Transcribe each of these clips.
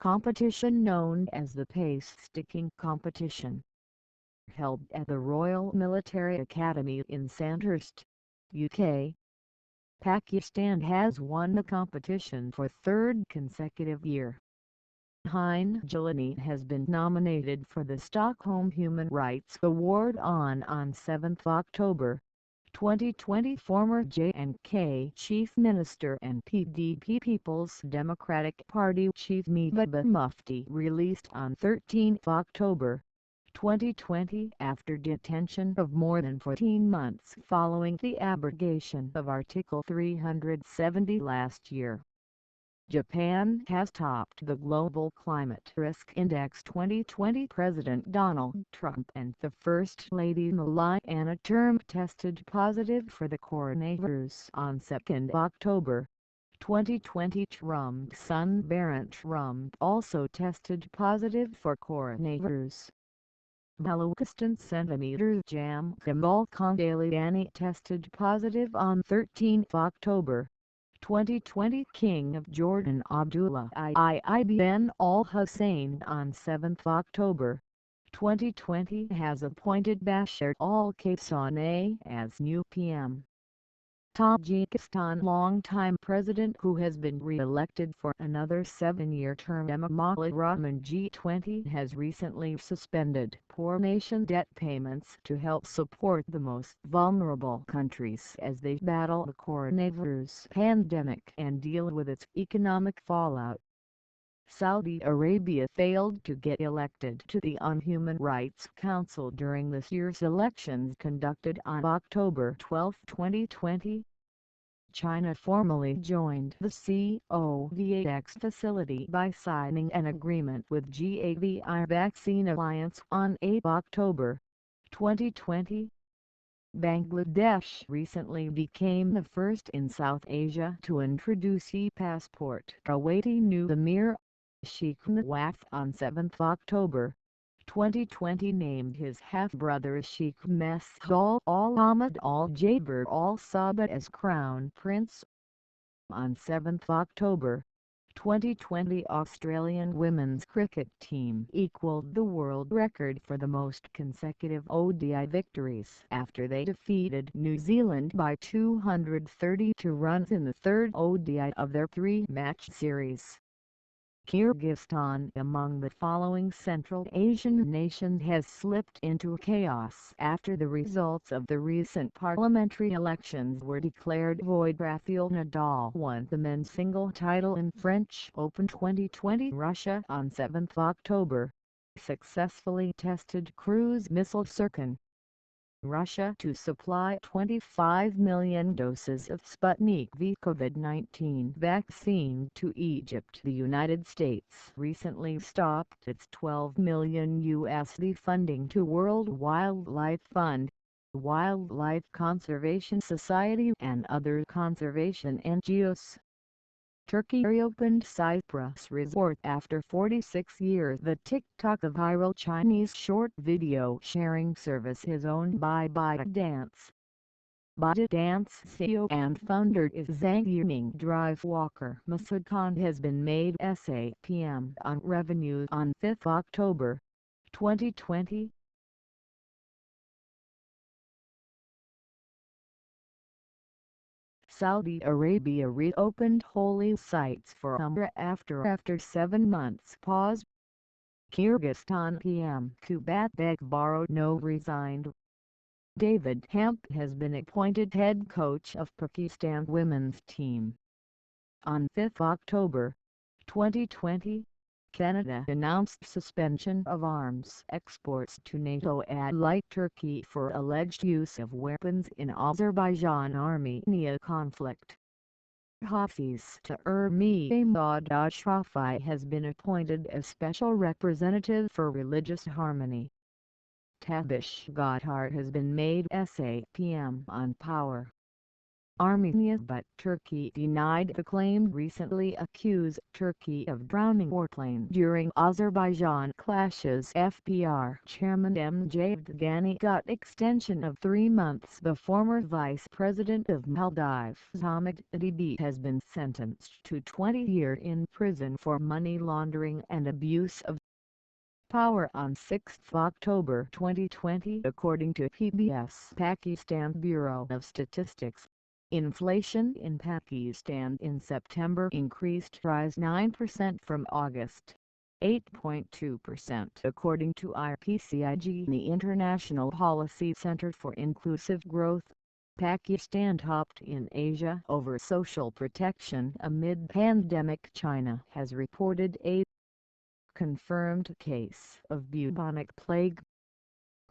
competition known as the pace sticking competition, held at the Royal Military Academy in Sandhurst, UK. Pakistan has won the competition for third consecutive year. Hine Jilani has been nominated for the Stockholm Human Rights Award on 7 October 2020. Former J&K Chief Minister and PDP People's Democratic Party Chief Mehbooba Mufti released on 13 October 2020 after detention of more than 14 months following the abrogation of Article 370 last year. Japan has topped the Global Climate Risk Index. 2020 President Donald Trump and the First Lady Melania Trump tested positive for the coronavirus on 2 October 2020. Trump's son Barron Trump also tested positive for coronavirus. Balochistan centimeters Jam Kamal Kandaliani tested positive on 13 October 2020. King of Jordan Abdullah ibn al-Hussein on 7 October 2020 has appointed Bashar al-Qassani as new PM. Tajikistan longtime president who has been re-elected for another 7-year term Emomali Rahman G20 has recently suspended poor nation debt payments to help support the most vulnerable countries as they battle the coronavirus pandemic and deal with its economic fallout. Saudi Arabia failed to get elected to the UN Human Rights Council during this year's elections conducted on October 12, 2020. China formally joined the COVAX facility by signing an agreement with Gavi Vaccine Alliance on 8 October 2020. Bangladesh recently became the first in South Asia to introduce e-passport, awaiting new Emir Sheikh Nawaf on 7 October 2020 named his half-brother Sheikh Mas'ud al-Ahmad al-Jaber al-Sabah as Crown Prince. On 7 October 2020 Australian women's cricket team equaled the world record for the most consecutive ODI victories after they defeated New Zealand by 232 runs in the third ODI of their 3-match series. Kyrgyzstan, among the following Central Asian nations, has slipped into chaos after the results of the recent parliamentary elections were declared void. Rafael Nadal won the men's single title in French Open 2020. Russia on 7 October successfully tested cruise missile Sirkan, Russia to supply 25 million doses of Sputnik V COVID-19 vaccine to Egypt. The United States recently stopped its $12 million USD funding to World Wildlife Fund, Wildlife Conservation Society and other conservation NGOs. Turkey reopened Cyprus resort after 46 years. The TikTok, a viral Chinese short video sharing service, is owned by ByteDance. ByteDance CEO and founder is Zhang Yining. Drive Walker Masood Khan has been made SAPM on revenue on 5 October 2020. Saudi Arabia reopened holy sites for Umrah after 7 months pause. Kyrgyzstan PM Kubat Bekbarodno resigned. David Hemp has been appointed head coach of Pakistan women's team. On 5 October 2020, Canada announced suspension of arms exports to NATO ally Turkey for alleged use of weapons in Azerbaijan-Armenia conflict. Hafiz Tahir Ahmad Ashrafi has been appointed as Special Representative for Religious Harmony. Tabish Gotthard has been made SAPM on Power. Armenia, but Turkey denied the claim. Recently accused Turkey of drowning warplane during Azerbaijan clashes. FBR Chairman Mjad Ghani got extension of 3 months. The former Vice President of Maldives Hamid Deby has been sentenced to 20 years in prison for money laundering and abuse of power on 6 October 2020, according to PBS Pakistan Bureau of Statistics. Inflation in Pakistan in September increased, rise 9% from August, 8.2% according to IPCIG, the International Policy Center for Inclusive Growth. Pakistan topped in Asia over social protection amid pandemic. China has reported a confirmed case of bubonic plague.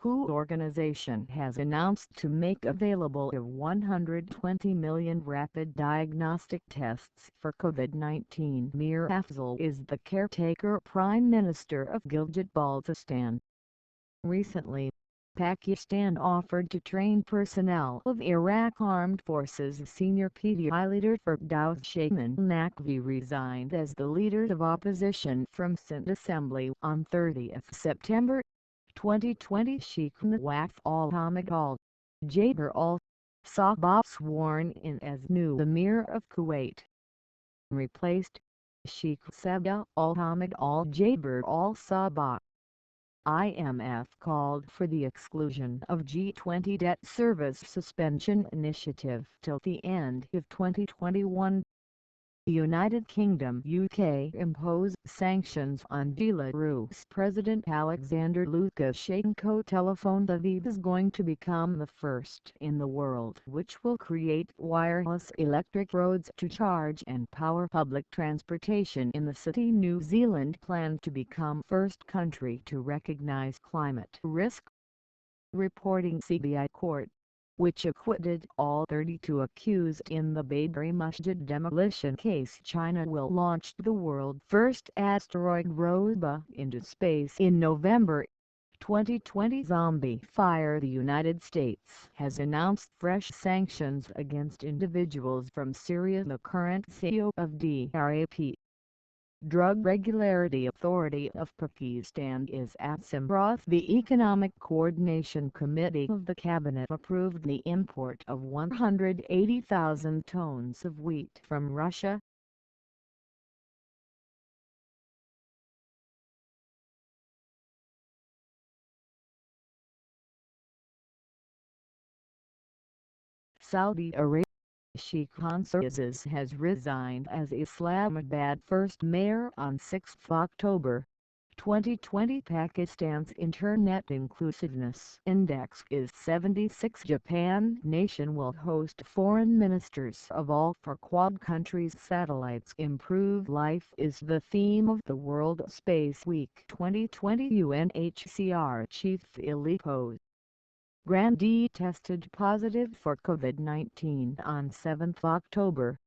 WHO organization has announced to make available 120 million rapid diagnostic tests for COVID-19. Mir Afzal is the caretaker Prime Minister of Gilgit-Baltistan. Recently, Pakistan offered to train personnel of Iraq Armed Forces. Senior PTI leader Firdaus Shaman Naqvi resigned as the leader of opposition from Sindh Assembly on 30 September 2020. Sheikh Nawaf al-Hamid al-Jaber al-Sabah sworn in as new Emir of Kuwait. Replaced Sheikh Sabah al-Hamid al-Jaber al-Sabah. IMF called for the exclusion of G20 debt service suspension initiative till the end of 2021. The United Kingdom UK impose sanctions on Belarus. President Alexander Lukashenko. Telephone Aviv is going to become the first in the world which will create wireless electric roads to charge and power public transportation in the city. New Zealand planned to become first country to recognize climate risk. Reporting CBI court, which acquitted all 32 accused in the Babri Masjid demolition case. China will launch the world's first asteroid rover into space in November 2020. Zombie fire. The United States has announced fresh sanctions against individuals from Syria. The current CEO of DRAP, Drug Regularity Authority of Pakistan, is at Simroth. The Economic Coordination Committee of the Cabinet approved the import of 180,000 tons of wheat from Russia. Saudi Arabia. Sheikh Mansour Aziz has resigned as Islamabad first mayor on 6 October 2020. Pakistan's Internet Inclusiveness Index is 76. Japan nation will host foreign ministers of all 4 Quad countries. Satellites improve life is the theme of the World Space Week 2020. UNHCR Chief Filippo Grandi tested positive for COVID-19 on 7 October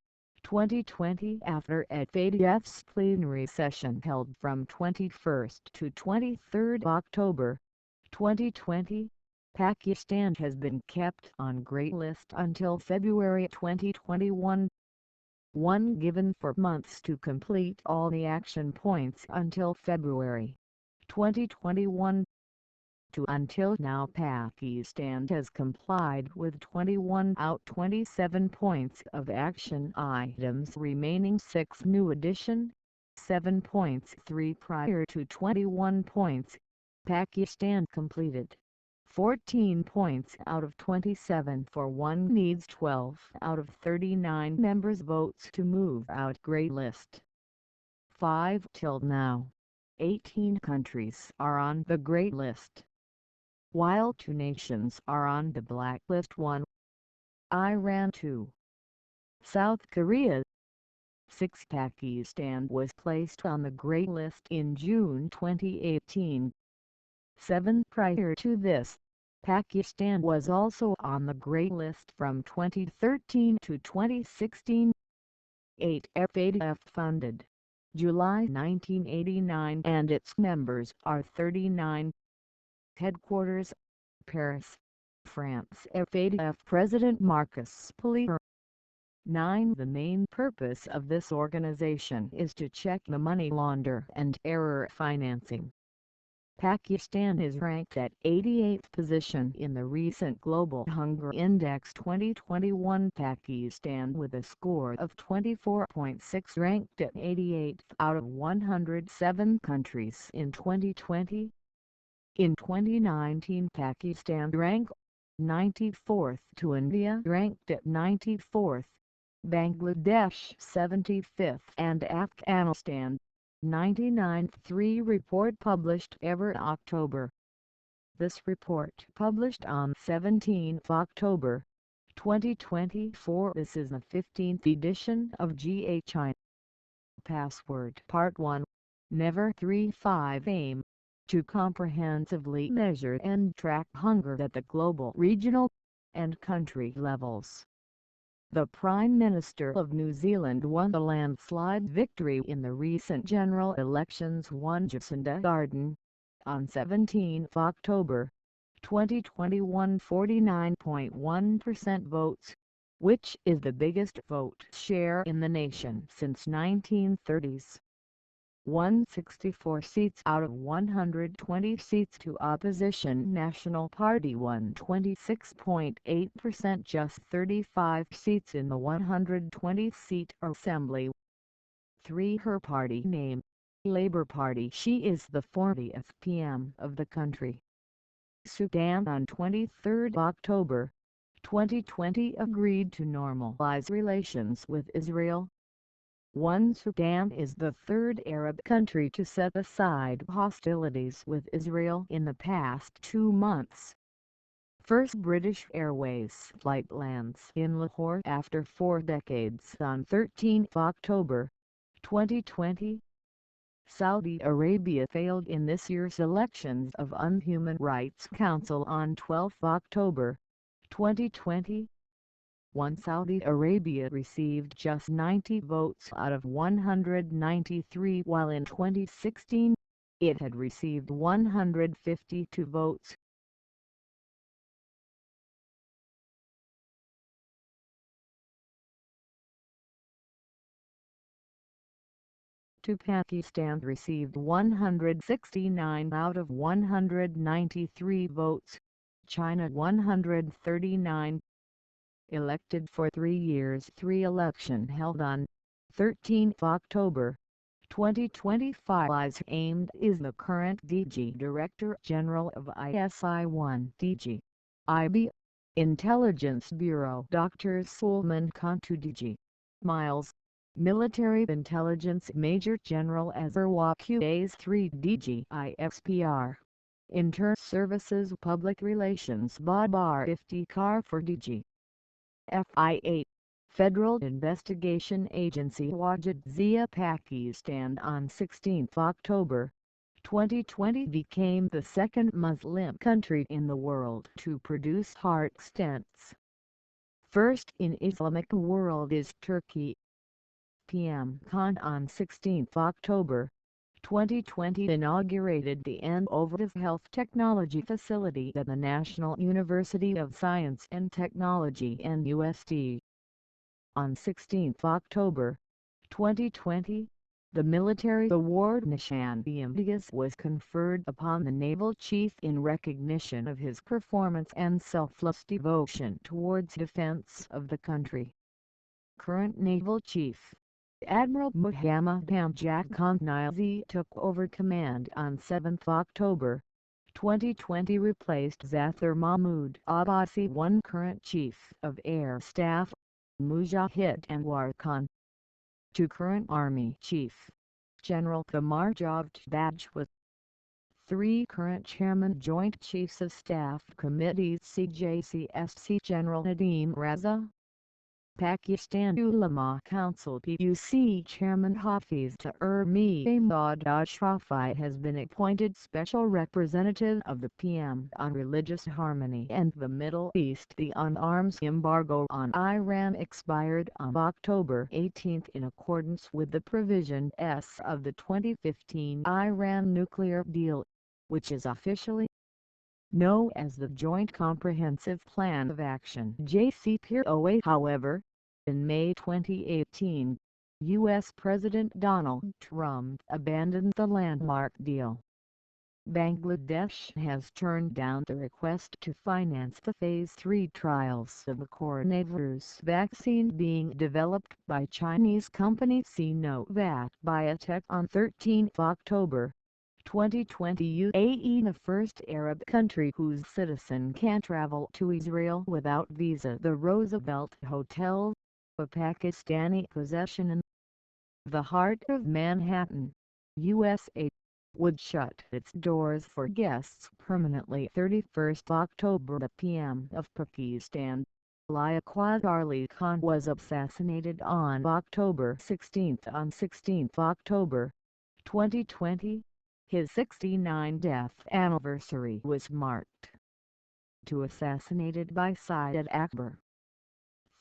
2020 after FATF's plenary session held from 21 to 23 October 2020. Pakistan has been kept on Grey List until February 2021. One given 4 months to complete all the action points until February 2021. Until now, Pakistan has complied with 21 out 27 points of action items, remaining 6 new addition, 7 points 3 prior to 21 points. Pakistan completed 14 points out of 27 for 1 needs 12 out of 39 members votes to move out Grey List. 5 till now. 18 countries are on the Grey List, while 2 nations are on the blacklist. 1. Iran. 2. South Korea. 6. Pakistan was placed on the Grey List in June 2018. 7. Prior to this, Pakistan was also on the Grey List from 2013 to 2016. 8. FATF funded July 1989 and its members are 39. Headquarters, Paris, France. FATF President Marcus Polier 9. The main purpose of this organization is to check the money launder and error financing. Pakistan is ranked at 88th position in the recent Global Hunger Index 2021. Pakistan, with a score of 24.6, ranked at 88th out of 107 countries in 2020. In 2019, Pakistan ranked 94th to India ranked at 94th, Bangladesh 75th and Afghanistan 99th. 3 report published every October. This report published on 17 October 2024. This is the 15th edition of GHI. Password Part 1. Never 3-5 Aim to comprehensively measure and track hunger at the global, regional, and country levels. The Prime Minister of New Zealand won a landslide victory in the recent general elections. Won Jacinda Ardern on 17 October 2021 49.1% votes, which is the biggest vote share in the nation since 1930s. Won 64 seats out of 120 seats to opposition National Party won 26.8%, just 35 seats in the 120-seat Assembly. 3. Her party name, Labour Party. She is the 40th PM of the country. Sudan on 23 October 2020 agreed to normalize relations with Israel. 1. Sudan is the third Arab country to set aside hostilities with Israel in the past 2 months. First British Airways flight lands in Lahore after 4 decades on 13 October 2020. Saudi Arabia failed in this year's elections of Human Rights Council on 12 October 2020. 1. Saudi Arabia received just 90 votes out of 193, while in 2016, it had received 152 votes. Pakistan received 169 out of 193 votes, China 139. Elected for 3 years. 3 election held on 13 October 2025. Aimed is the current DG Director General of ISI-1 DG IB Intelligence Bureau. Dr. Sulman Kantu DG Miles Military Intelligence Major General Azarwa QAs 3 DG ISPR Inter-Services Public Relations Babar 50 Car for DG FI-8 Federal Investigation Agency. Wajid Zia. Pakistan on 16 October 2020 became the second Muslim country in the world to produce heart stents. First in Islamic world is Turkey. PM Khan on 16 October 2020 inaugurated the innovative health technology facility at the National University of Science and Technology NUST. On 16 October 2020, the Military Award Nishan-e-Imtiaz was conferred upon the Naval Chief in recognition of his performance and selfless devotion towards defense of the country. Current Naval Chief Admiral Muhammad Amjad Khan Niazi took over command on 7 October 2020, replaced Zafar Mahmood Abbasi. 1. Current Chief of Air Staff Mujahid Anwar Khan. 2. Current Army Chief General Qamar Javed Bajwa. 3. Current Chairman Joint Chiefs of Staff Committees CJCSC General Nadeem Raza. Pakistan Ulama Council PUC Chairman Hafiz Tahir-Mahmud Ashrafi has been appointed Special Representative of the PM on Religious Harmony and the Middle East. The arms embargo on Iran expired on October 18 in accordance with the Provision S of the 2015 Iran nuclear deal, which is officially known as the Joint Comprehensive Plan of Action JCPOA. However, In May 2018, U.S. President Donald Trump abandoned the landmark deal. Bangladesh has turned down the request to finance the Phase 3 trials of the coronavirus vaccine being developed by Chinese company Sinovac Biotech on 13 October 2020. UAE, the first Arab country whose citizen can travel to Israel without visa. The Roosevelt Hotel, a Pakistani possession in the heart of Manhattan, USA, would shut its doors for guests permanently 31 October. The PM of Pakistan, Liaquat Ali Khan, was assassinated on October 16. On 16 October 2020, his 69th death anniversary was marked. Assassinated by Syed Akbar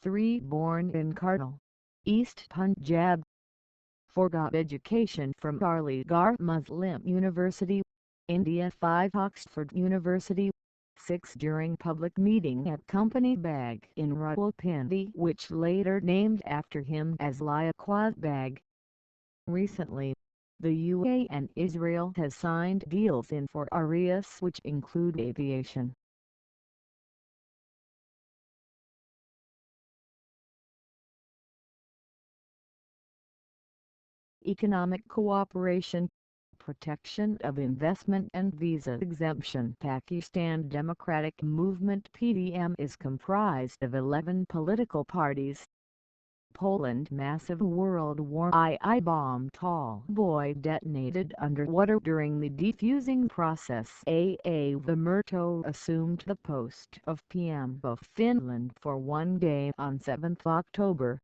III, born in Karnal, East Punjab. Forgot education from Aligarh Muslim University, India. 5, Oxford University. 6, during public meeting at company Bag in Rawalpindi, which later named after him as Liaquat Bag. Recently, the UAE and Israel has signed deals in 4 areas which include aviation, economic cooperation, protection of investment and visa exemption. Pakistan Democratic Movement (PDM) is comprised of 11 political parties. Poland, massive World War II bomb. Tall boy detonated underwater during the defusing process. Vamerto assumed the post of PM of Finland for 1 day on 7 October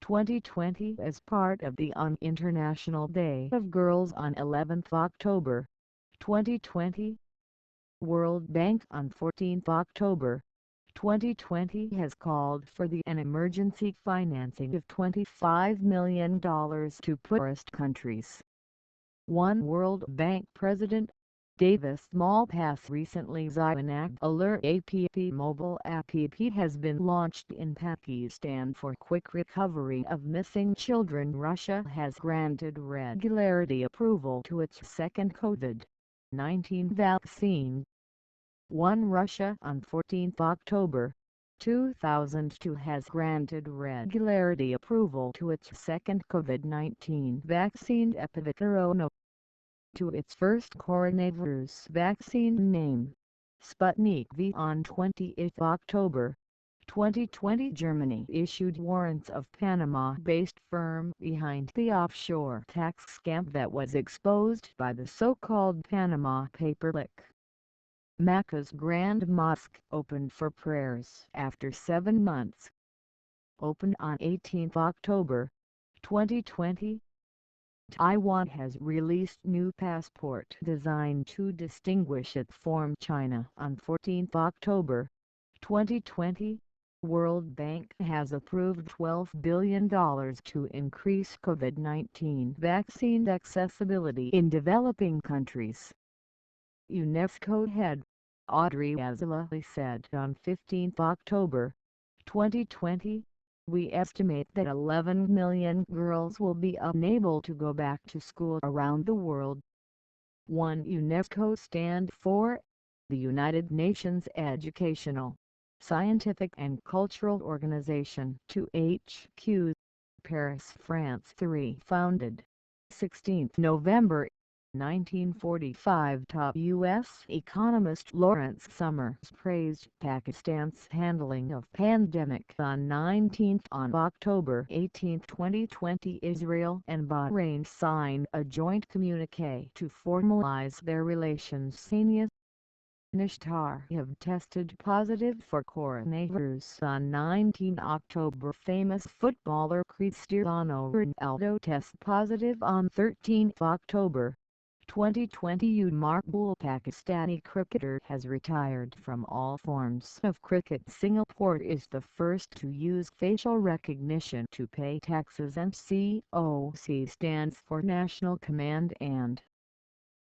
2020 as part of the International Day of Girls on 11 October 2020. World Bank on 14 October 2020 has called for an emergency financing of $25 million to poorest countries. One World Bank President, Davis Malpass, recently Zionak Alert app mobile app has been launched in Pakistan for quick recovery of missing children. Russia has granted regularity approval to its second COVID-19 vaccine. One Russia on 14 October 2002 has granted regularity approval to its second COVID-19 vaccine Epivitorono, to its first coronavirus vaccine name, Sputnik V. On 28 October 2020, Germany issued warrants of Panama-based firm behind the offshore tax scam that was exposed by the so-called Panama Paper Leak. Mecca's Grand Mosque opened for prayers after 7 months. Opened on 18 October 2020. Taiwan has released new passport design to distinguish it from China on 14 October 2020. World Bank has approved $12 billion to increase COVID-19 vaccine accessibility in developing countries. UNESCO head Audrey Azoulay said on 15 October 2020, "We estimate that 11 million girls will be unable to go back to school around the world." One UNESCO stand for the United Nations Educational, Scientific and Cultural Organization, 2HQ, Paris, France. 3, founded 16 November 1945. Top U.S. economist Lawrence Summers praised Pakistan's handling of pandemic on 19 October 18, 2020. Israel and Bahrain signed a joint communique to formalize their relations. Senior Nishtar have tested positive for coronavirus on 19 October. Famous footballer Cristiano Ronaldo tests positive on 13 October 2020. Umar Bull, Pakistani cricketer, has retired from all forms of cricket. Singapore is the first to use facial recognition to pay taxes, and COC stands for National Command and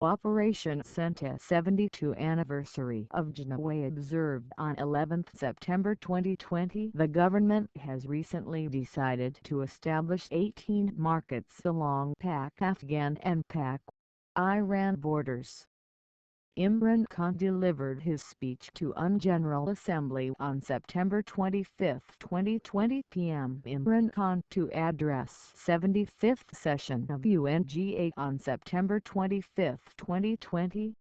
Operation Santa 72 anniversary of Genoa observed on 11 September 2020. The government has recently decided to establish 18 markets along Pak-Afghan and Pak-Iran borders. Imran Khan delivered his speech to UN General Assembly on September 25, 2020 p.m. Imran Khan to address 75th session of UNGA on September 25, 2020.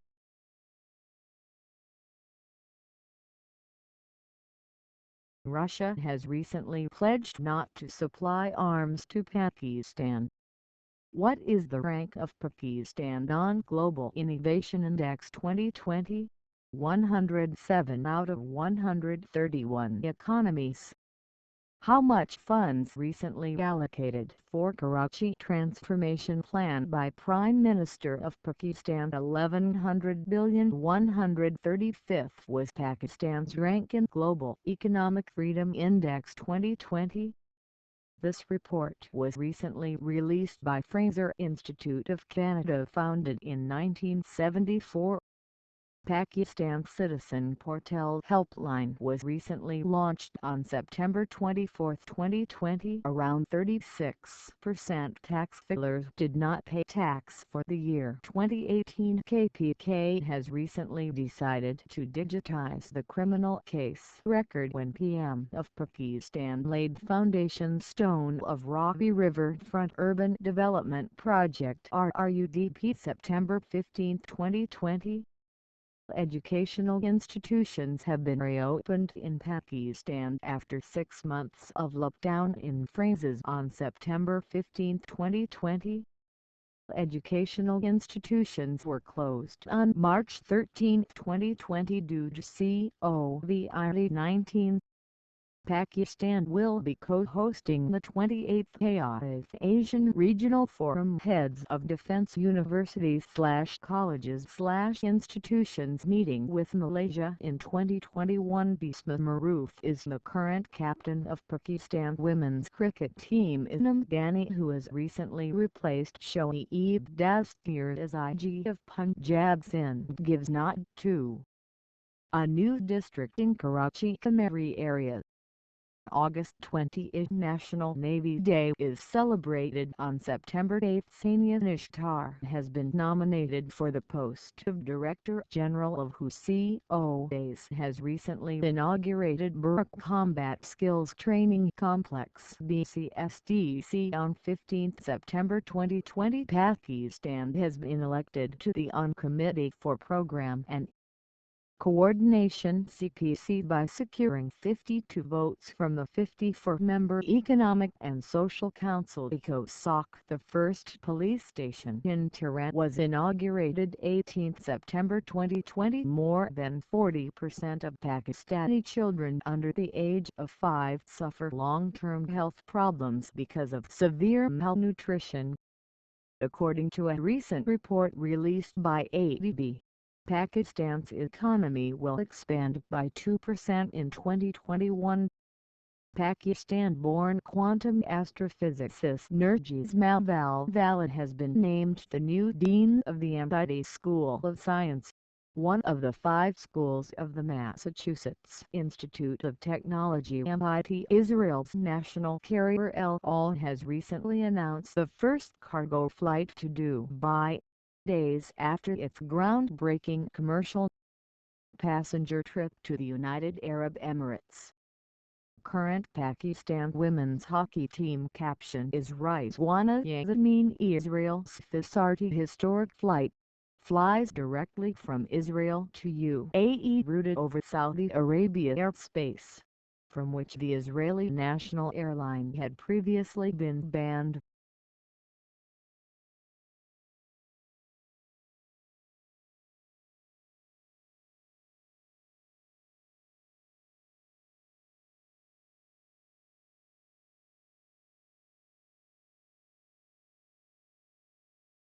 Russia has recently pledged not to supply arms to Pakistan. What is the rank of Pakistan on Global Innovation Index 2020? 107 out of 131 economies. How much funds recently allocated for Karachi Transformation Plan by Prime Minister of Pakistan? 1100 billion. 135th was Pakistan's rank in Global Economic Freedom Index 2020. This report was recently released by Fraser Institute of Canada, founded in 1974. Pakistan Citizen Portal Helpline was recently launched on September 24, 2020. Around 36% tax filers did not pay tax for the year 2018. KPK has recently decided to digitize the criminal case record when PM of Pakistan laid foundation stone of Ravi Riverfront Urban Development Project RUDP September 15, 2020. Educational institutions have been reopened in Pakistan after 6 months of lockdown in phrases on September 15, 2020. Educational institutions were closed on March 13, 2020 due to COVID-19. Pakistan will be co-hosting the 28th AIF Asian Regional Forum. Heads of Defense Universities/Colleges/Institutions meeting with Malaysia in 2021. Bisma Maroof is the current captain of Pakistan women's cricket team. Islam Dani, who has recently replaced Shoaib Dastir as IG of Punjab Sindh, gives nod to a new district in Karachi Kamari area. August 20, National Navy Day is celebrated on September 8. Sania Nishtar has been nominated for the post of Director General of HUCOAS. Has recently inaugurated Burke Combat Skills Training Complex BCSDC on 15 September 2020. Pakistan has been elected to the UN Committee for Program and Coordination (CPC) by securing 52 votes from the 54-member Economic and Social Council (ECOSOC). The first police station in Tehran was inaugurated 18 September 2020. More than 40% of Pakistani children under the age of 5 suffer long-term health problems because of severe malnutrition, according to a recent report released by ADB. Pakistan's economy will expand by 2% in 2021. Pakistan-born quantum astrophysicist Nergiz Malvalvalid has been named the new dean of the MIT School of Science, one of the 5 schools of the Massachusetts Institute of Technology. MIT. Israel's national carrier El Al has recently announced the first cargo flight to Dubai, days after its groundbreaking commercial passenger trip to the United Arab Emirates. Current Pakistan women's hockey team caption is Rizwana Yasmin. Israel's Fisarti historic flight flies directly from Israel to UAE, routed over Saudi Arabia airspace, from which the Israeli national airline had previously been banned.